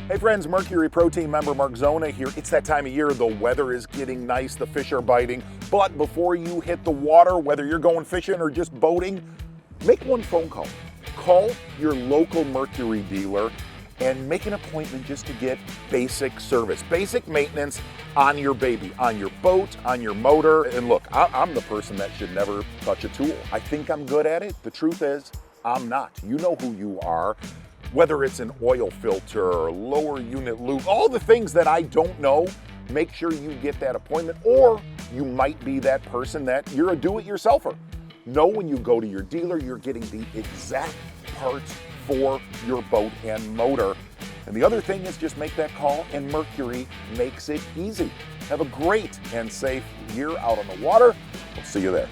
Hey friends, Mercury Pro Team member Mark Zona here. It's that time of year, the weather is getting nice, the fish are biting, but before you hit the water, whether you're going fishing or just boating, make one phone call. Call your local Mercury dealer and make an appointment just to get basic service, basic maintenance on your baby, on your boat, on your motor. And look, I'm the person that should never touch a tool. I think I'm good at it. The truth is, I'm not. You know who you are. Whether it's an oil filter or lower unit lube, all the things that I don't know, make sure you get that appointment, or you might be that person that you're a do-it-yourselfer. Know when you go to your dealer, you're getting the exact parts for your boat and motor. And the other thing is just make that call, and Mercury makes it easy. Have a great and safe year out on the water. We'll see you there.